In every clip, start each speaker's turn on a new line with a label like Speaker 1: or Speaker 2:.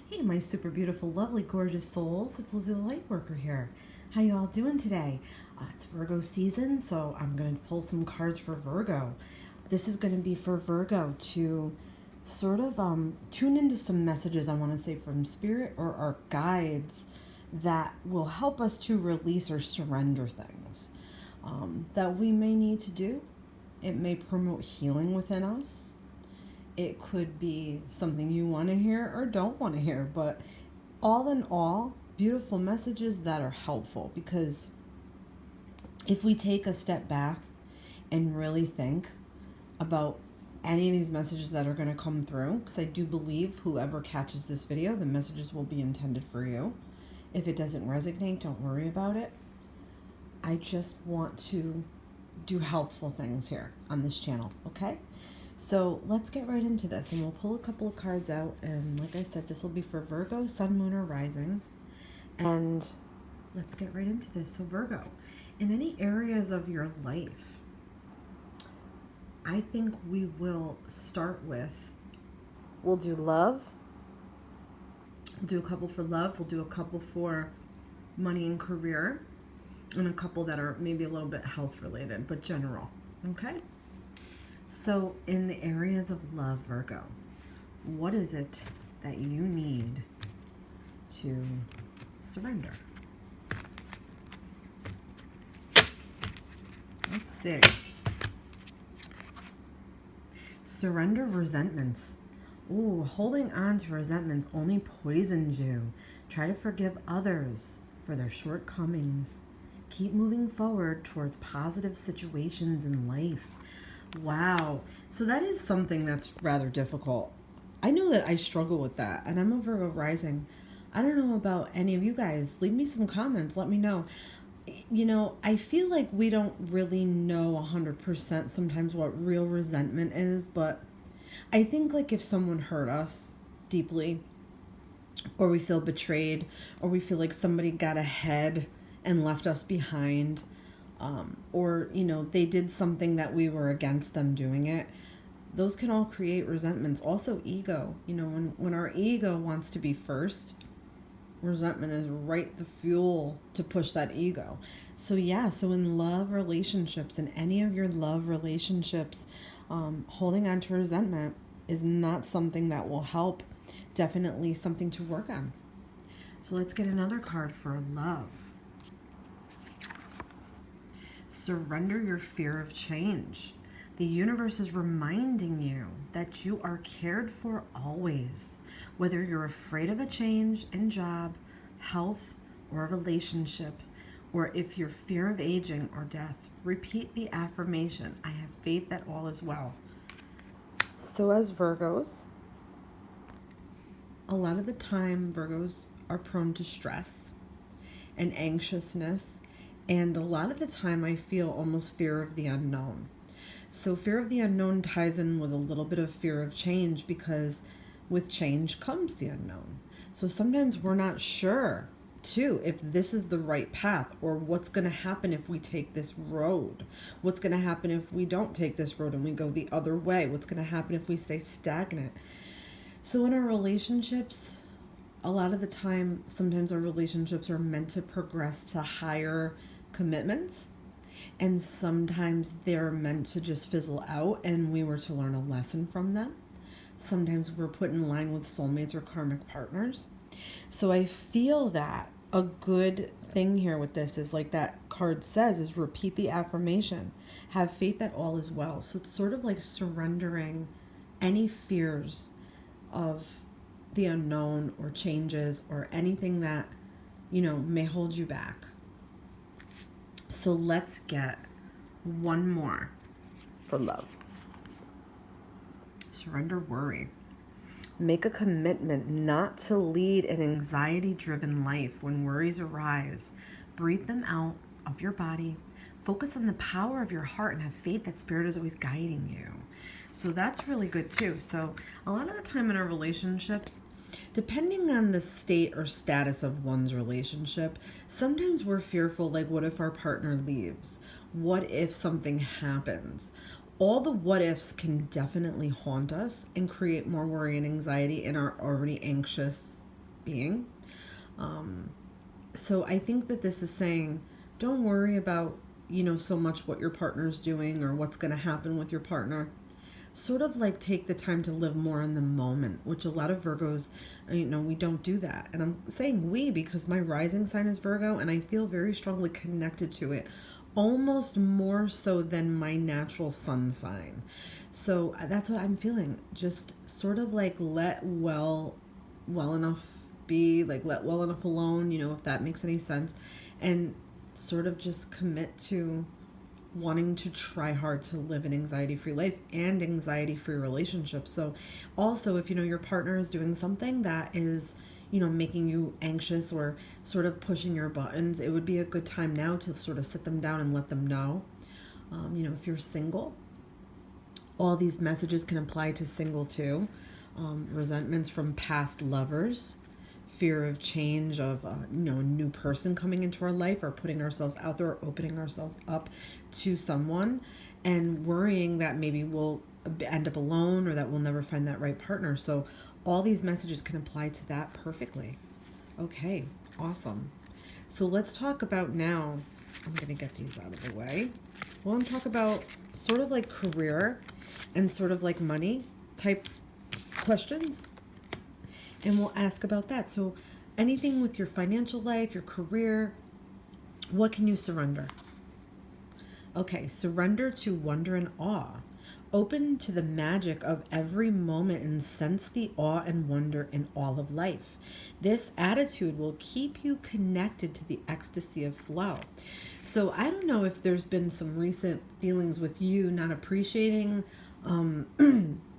Speaker 1: Hey, my super beautiful, lovely, gorgeous souls. It's Lizzie the Lightworker here. How y'all doing today? It's Virgo season, so I'm going to pull some cards for Virgo. This is going to be for Virgo to sort of tune into some messages, I want to say, from Spirit or our guides that will help us to release or surrender things that we may need to do. It may promote healing within us. It could be something you want to hear or don't want to hear, but all in all, beautiful messages that are helpful, because if we take a step back and really think about any of these messages that are going to come through, because I do believe whoever catches this video, the messages will be intended for you. If it doesn't resonate, don't worry about it. I just want to do helpful things here on this channel, okay? So let's get right into this, and we'll pull a couple of cards out. And like I said, this will be for Virgo, Sun, Moon, or Risings. And let's get right into this. So Virgo, in any areas of your life, I think we will start with, we'll do love. We'll do a couple for love. We'll do a couple for money and career, and a couple that are maybe a little bit health related, but general, okay? So in the areas of love, Virgo, what is it that you need to surrender? Let's see. Surrender resentments. Ooh, holding on to resentments only poisons you. Try to forgive others for their shortcomings. Keep moving forward towards positive situations in life. Wow. So that is something that's rather difficult. I know that I struggle with that, and I'm a Virgo rising. I don't know about any of you guys. Leave me some comments. Let me know. You know, I feel like we don't really know 100% sometimes what real resentment is, but I think like if someone hurt us deeply, or we feel betrayed, or we feel like somebody got ahead and left us behind, or, you know, they did something that we were against them doing it, those can all create resentments. Also ego, you know, when our ego wants to be first, resentment is right the fuel to push that ego. So yeah, so in love relationships, in any of your love relationships, holding on to resentment is not something that will help. Definitely something to work on. So let's get another card for love. Surrender your fear of change. The universe is reminding you that you are cared for always. Whether you're afraid of a change in job, health, or a relationship, or if you're fear of aging or death, repeat the affirmation, I have faith that all is well. So as Virgos, a lot of the time Virgos are prone to stress and anxiousness. And a lot of the time I feel almost fear of the unknown. So fear of the unknown ties in with a little bit of fear of change, because with change comes the unknown. So sometimes we're not sure, too, if this is the right path, or what's going to happen if we take this road. What's going to happen if we don't take this road and we go the other way? What's going to happen if we stay stagnant? So in our relationships, a lot of the time, sometimes our relationships are meant to progress to higher commitments, and sometimes they're meant to just fizzle out and we were to learn a lesson from them. Sometimes we're put in line with soulmates or karmic partners. So I feel that a good thing here with this is, like that card says, is repeat the affirmation, have faith that all is well. So it's sort of like surrendering any fears of the unknown or changes or anything that, you know, may hold you back. So let's get one more for love. Surrender worry. Make a commitment not to lead an anxiety-driven life when worries arise. Breathe them out of your body. Focus on the power of your heart and have faith that Spirit is always guiding you. So that's really good too. So a lot of the time in our relationships, depending on the state or status of one's relationship, sometimes we're fearful, like, what if our partner leaves? What if something happens? All the what ifs can definitely haunt us and create more worry and anxiety in our already anxious being. So I think that this is saying, don't worry about, so much what your partner's doing or what's going to happen with your partner. Sort of like take the time to live more in the moment, which a lot of Virgos, we don't do that. And I'm saying we because my rising sign is Virgo and I feel very strongly connected to it, almost more so than my natural sun sign. So that's what I'm feeling. Just sort of like let well enough be, like let well enough alone, if that makes any sense. And sort of just commit to wanting to try hard to live an anxiety-free life and anxiety-free relationships. So also if your partner is doing something that is making you anxious or sort of pushing your buttons, it would be a good time now to sort of sit them down and let them know. If you're single, all these messages can apply to single too. Resentments from past lovers, fear of change, of a new person coming into our life, or putting ourselves out there, or opening ourselves up to someone, and worrying that maybe we'll end up alone or that we'll never find that right partner. So all these messages can apply to that perfectly. Okay, awesome. So let's talk about now, I'm going to get these out of the way. We're going to talk about sort of like career and sort of like money type questions. And we'll ask about that. So anything with your financial life, your career, what can you surrender? Okay, surrender to wonder and awe. Open to the magic of every moment and sense the awe and wonder in all of life. This attitude will keep you connected to the ecstasy of flow. So I don't know if there's been some recent feelings with you not appreciating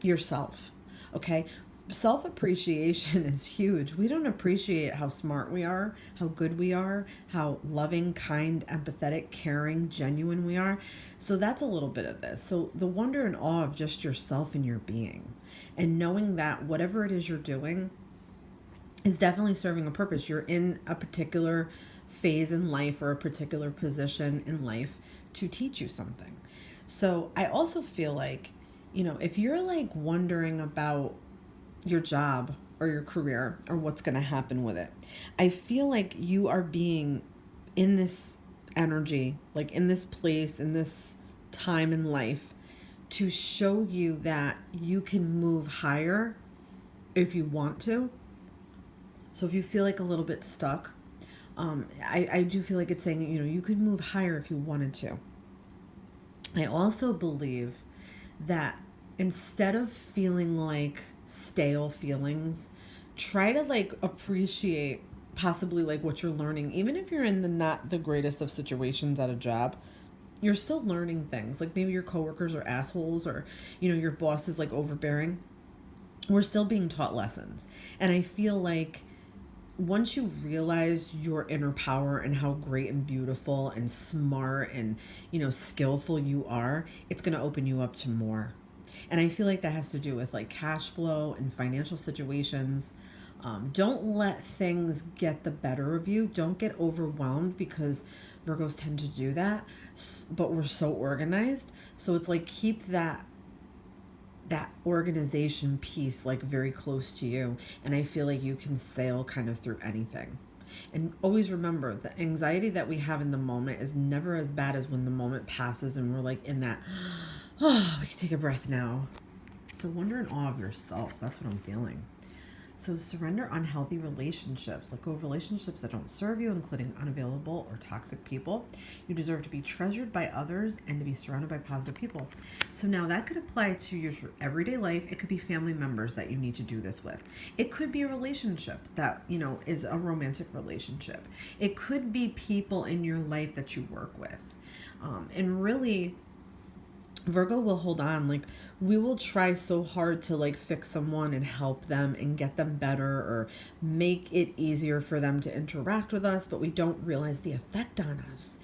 Speaker 1: yourself. Okay, self-appreciation is huge. We don't appreciate how smart we are, how good we are, how loving, kind, empathetic, caring, genuine we are. So that's a little bit of this. So the wonder and awe of just yourself and your being, and knowing that whatever it is you're doing is definitely serving a purpose. You're in a particular phase in life or a particular position in life to teach you something. So I also feel like, if you're like wondering about your job or your career or what's going to happen with it, I feel like you are being in this energy, like in this place, in this time in life, to show you that you can move higher if you want to. So if you feel like a little bit stuck, I do feel like it's saying, you could move higher if you wanted to. I also believe that instead of feeling like stale feelings, try to like appreciate possibly like what you're learning. Even if you're in the not the greatest of situations at a job, you're still learning things. Like maybe your coworkers are assholes, or your boss is like overbearing. We're still being taught lessons. And I feel like once you realize your inner power and how great and beautiful and smart and skillful you are, it's going to open you up to more. And I feel like that has to do with like cash flow and financial situations. Don't let things get the better of you. Don't get overwhelmed, because Virgos tend to do that, but we're so organized. So it's like keep that organization piece like very close to you. And I feel like you can sail kind of through anything. And always remember, the anxiety that we have in the moment is never as bad as when the moment passes and we're like in that, oh, we can take a breath now. So wonder and awe of yourself. That's what I'm feeling. So surrender unhealthy relationships. Let go of relationships that don't serve you, including unavailable or toxic people. You deserve to be treasured by others and to be surrounded by positive people. So now that could apply to your everyday life. It could be family members that you need to do this with. It could be a relationship that, is a romantic relationship. It could be people in your life that you work with. And really, Virgo will hold on. Like, we will try so hard to like fix someone and help them and get them better or make it easier for them to interact with us, but we don't realize the effect on us.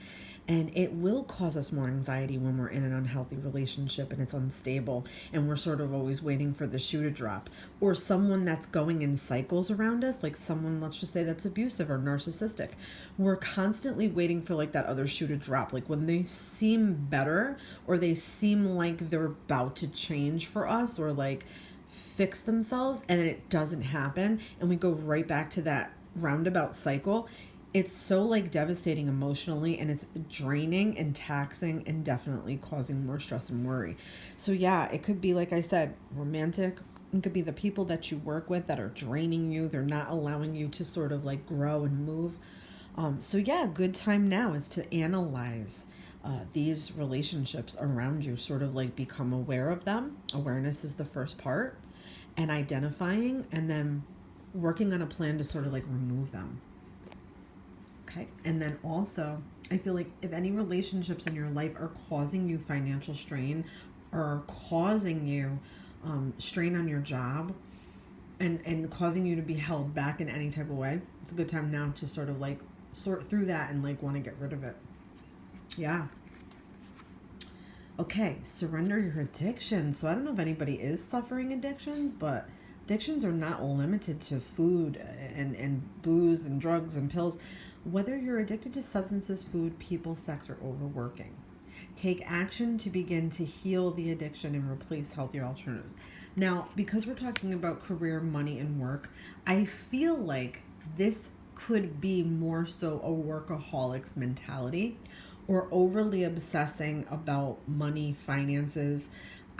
Speaker 1: And it will cause us more anxiety when we're in an unhealthy relationship and it's unstable and we're sort of always waiting for the shoe to drop. Or someone that's going in cycles around us, like someone, let's just say, that's abusive or narcissistic. We're constantly waiting for like that other shoe to drop. Like when they seem better or they seem like they're about to change for us or like fix themselves and then it doesn't happen and we go right back to that roundabout cycle, it's so like devastating emotionally, and it's draining and taxing and definitely causing more stress and worry. So yeah, it could be, like I said, romantic. It could be the people that you work with that are draining you. They're not allowing you to sort of like grow and move. So yeah, good time now is to analyze these relationships around you, sort of like become aware of them. Awareness is the first part, and identifying, and then working on a plan to sort of like remove them. Okay. And then also, I feel like if any relationships in your life are causing you financial strain or causing you strain on your job and causing you to be held back in any type of way, it's a good time now to sort of like sort through that and like want to get rid of it. Yeah. Okay. Surrender your addictions. So I don't know if anybody is suffering addictions, but addictions are not limited to food and booze and drugs and pills. Whether you're addicted to substances, food, people, sex, or overworking, take action to begin to heal the addiction and replace healthier alternatives. Now, because we're talking about career, money, and work, I feel like this could be more so a workaholic's mentality or overly obsessing about money, finances.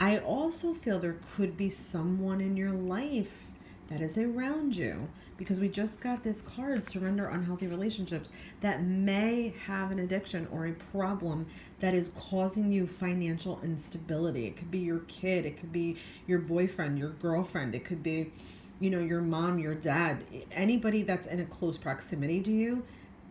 Speaker 1: I also feel there could be someone in your life that is around you, because we just got this card, surrender unhealthy relationships, that may have an addiction or a problem that is causing you financial instability. It could be your kid, it could be your boyfriend, your girlfriend, it could be, your mom, your dad, anybody that's in a close proximity to you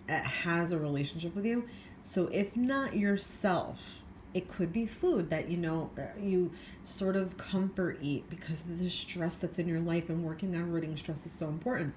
Speaker 1: has a relationship with you. So if not yourself, it could be food that you sort of comfort eat because of the stress that's in your life, and working on ridding stress is so important.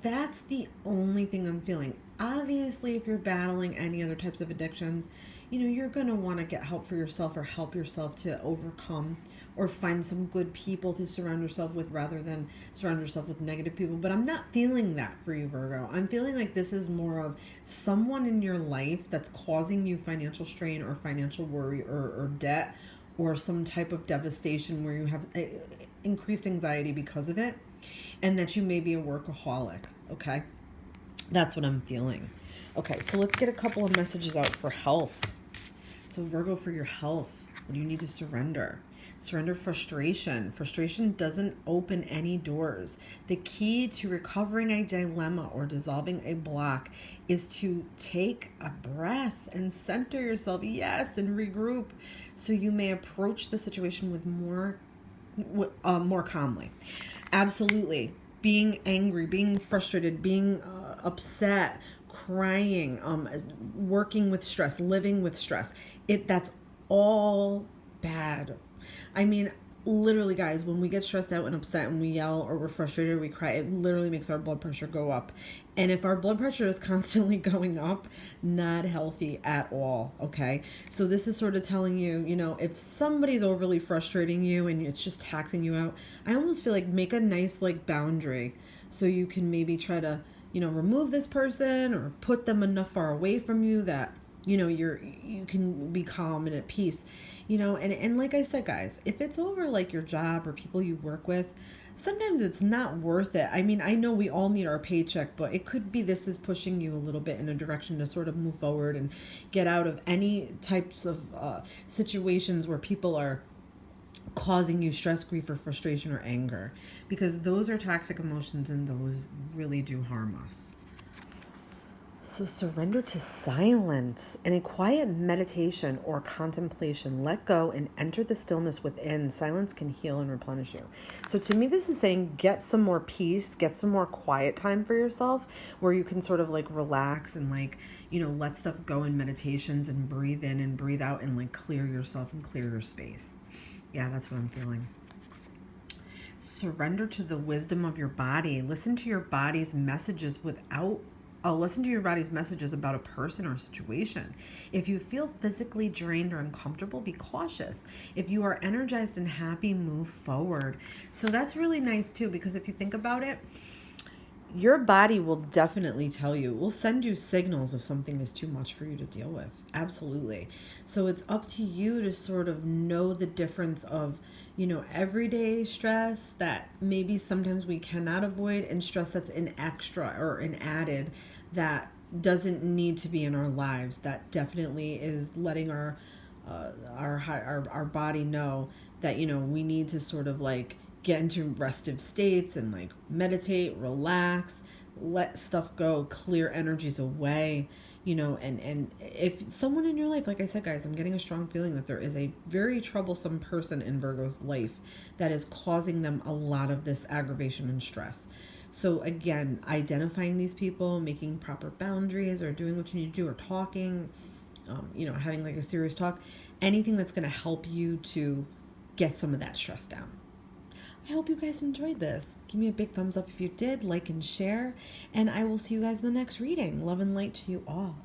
Speaker 1: That's the only thing I'm feeling. Obviously, if you're battling any other types of addictions, you're going to want to get help for yourself or help yourself to overcome, or find some good people to surround yourself with rather than surround yourself with negative people. But I'm not feeling that for you, Virgo. I'm feeling like this is more of someone in your life that's causing you financial strain or financial worry or debt or some type of devastation where you have increased anxiety because of it, and that you may be a workaholic. Okay, that's what I'm feeling. Okay, so let's get a couple of messages out for health. So Virgo, for your health, what do you need to surrender? Surrender frustration. Frustration doesn't open any doors. The key to recovering a dilemma or dissolving a block is to take a breath and center yourself, yes, and regroup, so you may approach the situation with more calmly. Absolutely. Being angry, being frustrated, being upset, crying, working with stress, living with stress. That's all bad. I mean, literally, guys, when we get stressed out and upset and we yell or we're frustrated or we cry, it literally makes our blood pressure go up. And if our blood pressure is constantly going up, not healthy at all, okay? So this is sort of telling you, if somebody's overly frustrating you and it's just taxing you out, I almost feel like make a nice like boundary so you can maybe try to, remove this person or put them enough far away from you that you can be calm and at peace, and like I said, guys, if it's over like your job or people you work with, sometimes it's not worth it. I mean, I know we all need our paycheck, but it could be this is pushing you a little bit in a direction to sort of move forward and get out of any types of situations where people are causing you stress, grief, or frustration or anger, because those are toxic emotions and those really do harm us. So surrender to silence. In a quiet meditation or contemplation, let go and enter the stillness within. Silence can heal and replenish you. So to me, this is saying get some more peace, get some more quiet time for yourself where you can sort of like relax and like, let stuff go in meditations and breathe in and breathe out and like clear yourself and clear your space. Yeah, that's what I'm feeling. Surrender to the wisdom of your body. Listen to your body's messages about a person or a situation. If you feel physically drained or uncomfortable, be cautious. If you are energized and happy, move forward. So that's really nice too, because if you think about it, your body will definitely tell you, will send you signals if something is too much for you to deal with. Absolutely. So it's up to you to sort of know the difference of, everyday stress that maybe sometimes we cannot avoid, and stress that's an extra or an added that doesn't need to be in our lives, that definitely is letting our body know that we need to sort of like get into restive states and like meditate, relax, let stuff go, clear energies away. And if someone in your life, like I said, guys, I'm getting a strong feeling that there is a very troublesome person in Virgo's life that is causing them a lot of this aggravation and stress. So again, identifying these people, making proper boundaries, or doing what you need to do, or talking, having like a serious talk, anything that's going to help you to get some of that stress down. I hope you guys enjoyed this. Give me a big thumbs up if you did, like and share, and I will see you guys in the next reading. Love and light to you all.